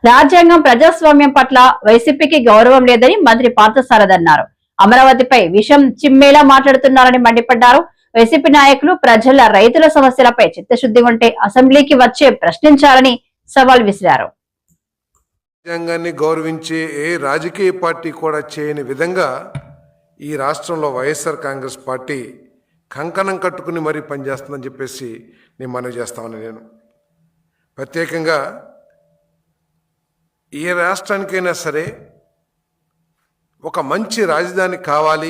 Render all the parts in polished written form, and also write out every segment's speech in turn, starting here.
రాజ్యాంగం ప్రజాస్వామ్యం పట్ల వైసీపీకి గౌరవం లేదని మంత్రి పార్థసారథి అన్నారు. అమరావతిపై విషం చిమ్మేలా మాట్లాడుతున్నారని మండిపడ్డారు. వైసీపీ నాయకులు ప్రజల రైతుల సమస్యలపై చిత్తశుద్ధి ఉంటే అసెంబ్లీకి వచ్చే ప్రశ్నించాలని సవాల్ విసిరారు. రాజ్యాంగాన్ని గౌరవించే ఏ రాజకీయ పార్టీ కూడా చేయని విధంగా ఈ రాష్ట్రంలో వైఎస్ఆర్ కాంగ్రెస్ పార్టీ కంకణం కట్టుకుని మరీ పనిచేస్తుందని చెప్పేసి నేను మనవి చేస్తామని నేను ప్రత్యేకంగా ఏ రాష్ట్రానికైనా సరే ఒక మంచి రాజధాని కావాలి,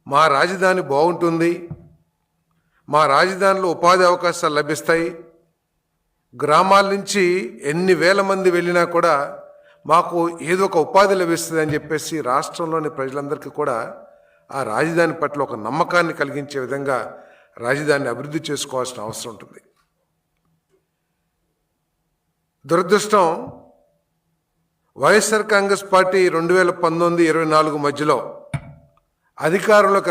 మా రాజధాని బాగుంటుంది, మా రాజధానిలో ఉపాధి అవకాశాలు లభిస్తాయి, గ్రామాల నుంచి ఎన్ని వేల మంది వెళ్ళినా కూడా మాకు ఏదో ఒక ఉపాధి లభిస్తుంది అని చెప్పేసి రాష్ట్రంలోని ప్రజలందరికీ కూడా ఆ రాజధాని పట్ల ఒక నమ్మకాన్ని కలిగించే విధంగా రాజధానిని అభివృద్ధి చేసుకోవాల్సిన అవసరం ఉంటుంది. దురదృష్టం, వైఎస్ఆర్ కాంగ్రెస్ పార్టీ 2019-24 మధ్యలో అధికారంలోకి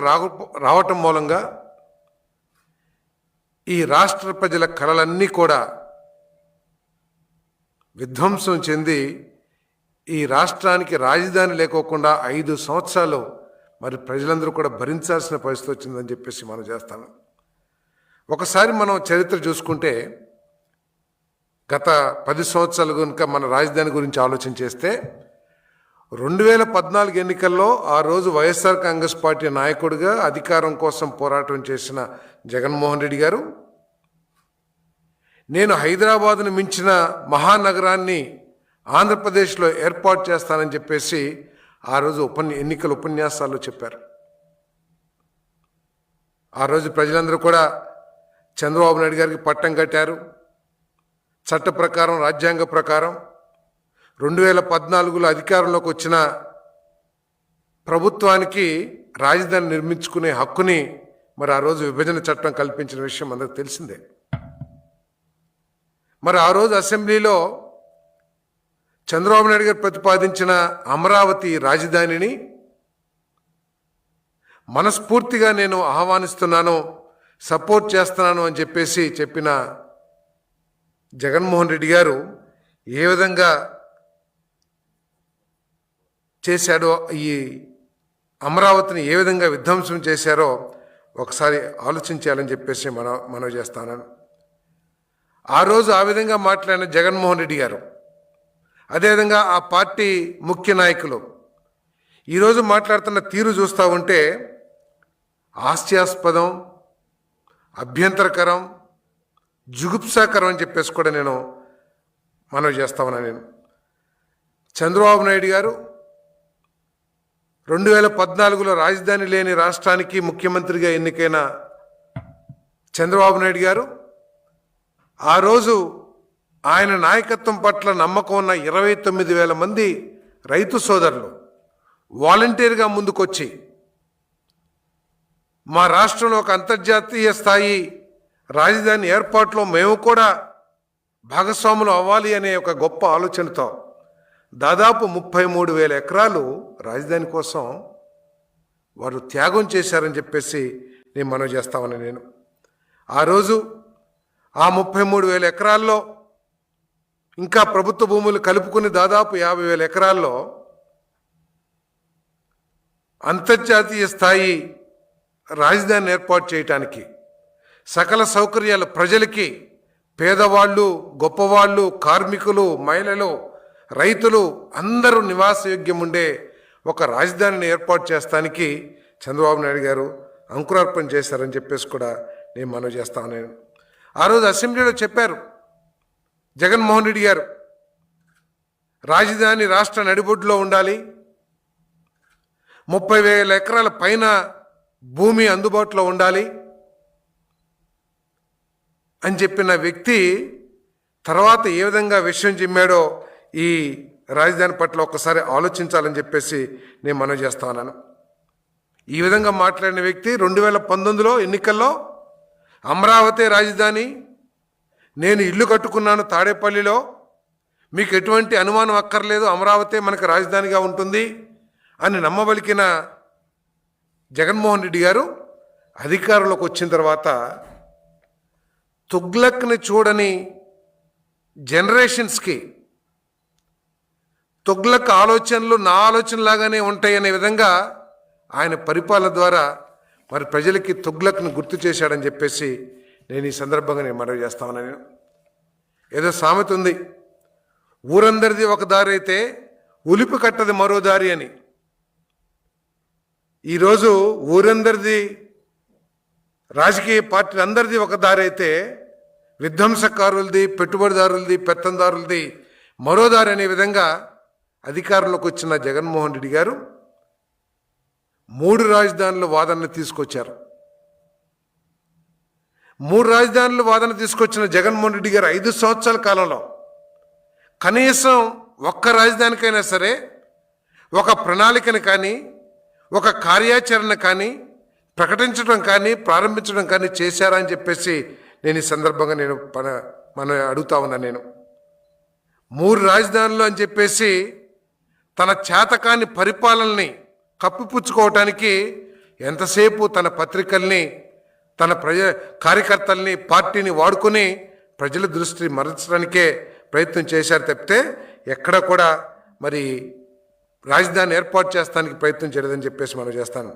రావటం మూలంగా ఈ రాష్ట్ర ప్రజల కలలన్నీ కూడా విధ్వంసం చెంది ఈ రాష్ట్రానికి రాజధాని లేకోకుండా 5 సంవత్సరాలు మరి ప్రజలందరూ కూడా భరించాల్సిన పరిస్థితి వచ్చిందని చెప్పేసి మనం చేస్తాను. ఒకసారి మనం చరిత్ర చూసుకుంటే గత 10 సంవత్సరాలు కనుక మన రాజధాని గురించి ఆలోచన చేస్తే 2014 ఎన్నికల్లో ఆ రోజు వైఎస్ఆర్ కాంగ్రెస్ పార్టీ నాయకుడిగా అధికారం కోసం పోరాటం చేసిన జగన్మోహన్ రెడ్డి గారు, నేను హైదరాబాదును మించిన మహానగరాన్ని ఆంధ్రప్రదేశ్లో ఏర్పాటు చేస్తానని చెప్పేసి ఆ రోజు ఎన్నికల ఉపన్యాసాల్లో చెప్పారు. ఆ రోజు ప్రజలందరూ కూడా చంద్రబాబు నాయుడు గారికి పట్టం కట్టారు. చట్ట ప్రకారం, రాజ్యాంగ ప్రకారం 2014లో అధికారంలోకి వచ్చిన ప్రభుత్వానికి రాజధాని నిర్మించుకునే హక్కుని మరి ఆ రోజు విభజన చట్టం కల్పించిన విషయం అందరికి తెలిసిందే. మరి ఆ రోజు అసెంబ్లీలో చంద్రబాబు నాయుడు గారు ప్రతిపాదించిన అమరావతి రాజధానిని మనస్ఫూర్తిగా నేను ఆహ్వానిస్తున్నాను, సపోర్ట్ చేస్తున్నాను అని చెప్పేసి చెప్పిన జగన్మోహన్ రెడ్డి గారు ఏ విధంగా చేశాడో, ఈ అమరావతిని ఏ విధంగా విధ్వంసం చేశారో ఒకసారి ఆలోచించాలని చెప్పేసి మనవి చేస్తాను. ఆ రోజు ఆ విధంగా మాట్లాడిన జగన్మోహన్ రెడ్డి గారు, అదేవిధంగా ఆ పార్టీ ముఖ్య నాయకులు ఈరోజు మాట్లాడుతున్న తీరు చూస్తూ ఉంటే హాస్యాస్పదం, అభ్యంతరకరం, జుగుప్సాకరం అని చెప్పేసి కూడా నేను మనవి చేస్తామన్నా. నేను చంద్రబాబు నాయుడు గారు 2014లో రాజధాని లేని రాష్ట్రానికి ముఖ్యమంత్రిగా ఎన్నికైన చంద్రబాబు నాయుడు గారు ఆ రోజు ఆయన నాయకత్వం పట్ల నమ్మకం ఉన్న 29,000 మంది రైతు సోదరులు వాలంటీర్గా ముందుకొచ్చి మా రాష్ట్రంలో ఒక అంతర్జాతీయ స్థాయి రాజధాని ఏర్పాటులో మేము కూడా భాగస్వాములు అవ్వాలి అనే ఒక గొప్ప ఆలోచనతో దాదాపు 33,000 ఎకరాలు రాజధాని కోసం వారు త్యాగం చేశారని చెప్పేసి నేను మనవి చేస్తామని నేను ఆ రోజు ఆ 33,000 ఎకరాల్లో ఇంకా ప్రభుత్వ భూములు కలుపుకుని దాదాపు 50,000 ఎకరాల్లో అంతర్జాతీయ స్థాయి రాజధాని ఏర్పాటు చేయటానికి సకల సౌకర్యాలు ప్రజలకి, పేదవాళ్ళు, గొప్పవాళ్ళు, కార్మికులు, మహిళలు, రైతులు అందరూ నివాసయోగ్యం ఉండే ఒక రాజధానిని ఏర్పాటు చేస్తానికి చంద్రబాబు నాయుడు గారు అంకురార్పణ చేశారని చెప్పేసి కూడా నేను మనవి చేస్తాను. నేను ఆ రోజు అసెంబ్లీలో చెప్పారు జగన్మోహన్ రెడ్డి గారు, రాజధాని రాష్ట్ర నడిబొడ్డులో ఉండాలి, 30,000 ఎకరాల పైన భూమి అందుబాటులో ఉండాలి అని చెప్పిన వ్యక్తి తర్వాత ఏ విధంగా విషయం చిమ్మాడో ఈ రాజధాని పట్ల ఒక్కసారి ఆలోచించాలని చెప్పేసి నేను మనవి చేస్తా ఉన్నాను. ఈ విధంగా మాట్లాడిన వ్యక్తి 2019లో ఎన్నికల్లో అమరావతి రాజధాని, నేను ఇల్లు కట్టుకున్నాను తాడేపల్లిలో, మీకు ఎటువంటి అనుమానం అక్కర్లేదు, అమరావతి మనకు రాజధానిగా ఉంటుంది అని నమ్మబలికిన జగన్మోహన్ రెడ్డి గారు అధికారంలోకి వచ్చిన తర్వాత తుగ్లక్ని చూడని జనరేషన్స్కి తుగ్లక్ ఆలోచనలు నా ఆలోచనలాగానే ఉంటాయనే విధంగా ఆయన పరిపాలన ద్వారా మరి ప్రజలకి తుగ్లక్ను గుర్తు చేశాడని చెప్పేసి నేను ఈ సందర్భంగా నేను మనవి చేస్తా ఉన్నాను. నేను ఏదో సామెత ఉంది, ఊరందరిది ఒక దారి అయితే ఉలిపి కట్టది మరో దారి అని. ఈరోజు ఊరందరిది, రాజకీయ పార్టీలందరిది ఒక దారి అయితే విధ్వంసకారులది, పెట్టుబడిదారులది, పెత్తందారులది మరో దారి అనే విధంగా అధికారంలోకి వచ్చిన జగన్మోహన్ రెడ్డి గారు 3 రాజధానుల వాదనను తీసుకొచ్చారు. 3 రాజధానుల వాదన తీసుకొచ్చిన జగన్మోహన్ రెడ్డి గారు 5 సంవత్సరాల కాలంలో కనీసం ఒక్క రాజధానికైనా సరే ఒక ప్రణాళికను కానీ ఒక కార్యాచరణ కానీ ప్రకటించడం కానీ ప్రారంభించడం కానీ చేశారా అని చెప్పేసి నేను ఈ సందర్భంగా మనం అడుగుతా ఉన్నాను. నేను 3 రాజధానులు అని చెప్పేసి తన చేతకాని పరిపాలనని కప్పిపుచ్చుకోవటానికి ఎంతసేపు తన పత్రికల్ని, తన కార్యకర్తల్ని, పార్టీని వాడుకొని ప్రజల దృష్టి మరల్చడానికే ప్రయత్నం చేశారు తప్పితే ఎక్కడ కూడా మరి రాజధాని ఏర్పాటు చేస్తానికి ప్రయత్నం చేయలేదని చెప్పేసి మనం చేస్తాను.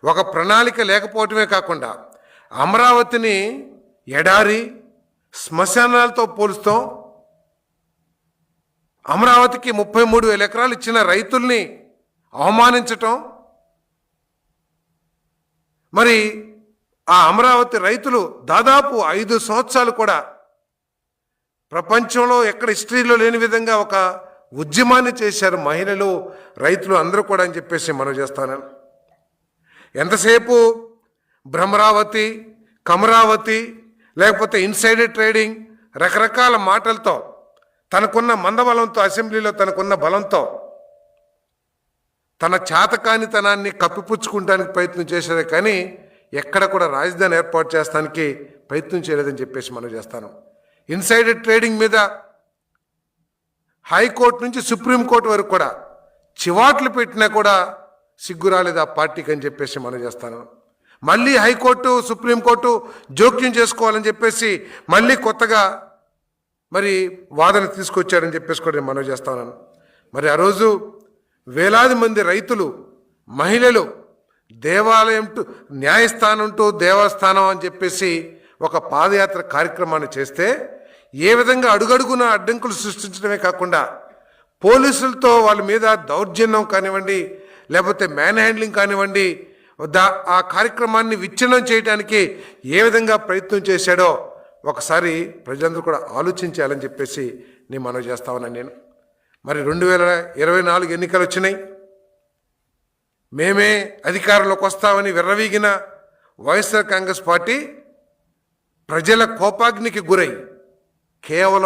ఒక ప్రణాళిక లేకపోవటమే కాకుండా అమరావతిని ఎడారి శ్మశానాలతో పోలుస్తాం. అమరావతికి 33,000 ఎకరాలు ఇచ్చిన రైతుల్ని అవమానించటం, మరి ఆ అమరావతి రైతులు దాదాపు 5 సంవత్సరాలు కూడా ప్రపంచంలో ఎక్కడ హిస్టరీలో లేని విధంగా ఒక ఉద్యమాన్ని చేశారు మహిళలు, రైతులు అందరూ కూడా అని చెప్పేసి మనం చేస్తాను. ఎంతసేపు భ్రమరావతి, కమరావతి, లేకపోతే ఇన్సైడర్ ట్రేడింగ్, రకరకాల మాటలతో తనకున్న మందబలంతో, అసెంబ్లీలో తనకున్న బలంతో తన చేతకానితనాన్ని కప్పిపుచ్చుకుంటానికి ప్రయత్నం చేశారే కానీ ఎక్కడ కూడా రాజధాని ఏర్పాటు చేస్తానికి ప్రయత్నం చేయలేదని చెప్పేసి మనం చేస్తాను. ఇన్సైడర్ ట్రేడింగ్ మీద హైకోర్టు నుంచి సుప్రీంకోర్టు వరకు కూడా చివాట్లు పెట్టినా కూడా సిగ్గు రాలేదు ఆ పార్టీకి అని చెప్పేసి మనం చేస్తాను. మళ్ళీ హైకోర్టు, సుప్రీంకోర్టు జోక్యం చేసుకోవాలని చెప్పేసి మళ్ళీ కొత్తగా మరి వాదన తీసుకొచ్చాడని చెప్పేసి కూడా నేను మనవి చేస్తా ఉన్నాను. మరి ఆ రోజు వేలాది మంది రైతులు, మహిళలు దేవాలయం టు న్యాయస్థానం టు దేవస్థానం అని చెప్పేసి ఒక పాదయాత్ర కార్యక్రమాన్ని చేస్తే ఏ విధంగా అడుగడుగున అడ్డంకులు సృష్టించడమే కాకుండా పోలీసులతో వాళ్ళ మీద దౌర్జన్యం కానివ్వండి, లేకపోతే మ్యాన్ హ్యాండ్లింగ్ కానివ్వండి, ఆ కార్యక్రమాన్ని విచ్ఛిన్నం చేయడానికి ఏ విధంగా ప్రయత్నం చేశాడో ఒకసారి ప్రజలందరూ కూడా ఆలోచించాలని చెప్పేసి నేను మనవి చేస్తా ఉన్నాను. నేను మరి 2024 ఎన్నికలు వచ్చినాయి. మేమే అధికారంలోకి వస్తామని విర్రవీగిన వైఎస్ఆర్ కాంగ్రెస్ పార్టీ ప్రజల కోపాగ్నికి గురై కేవలం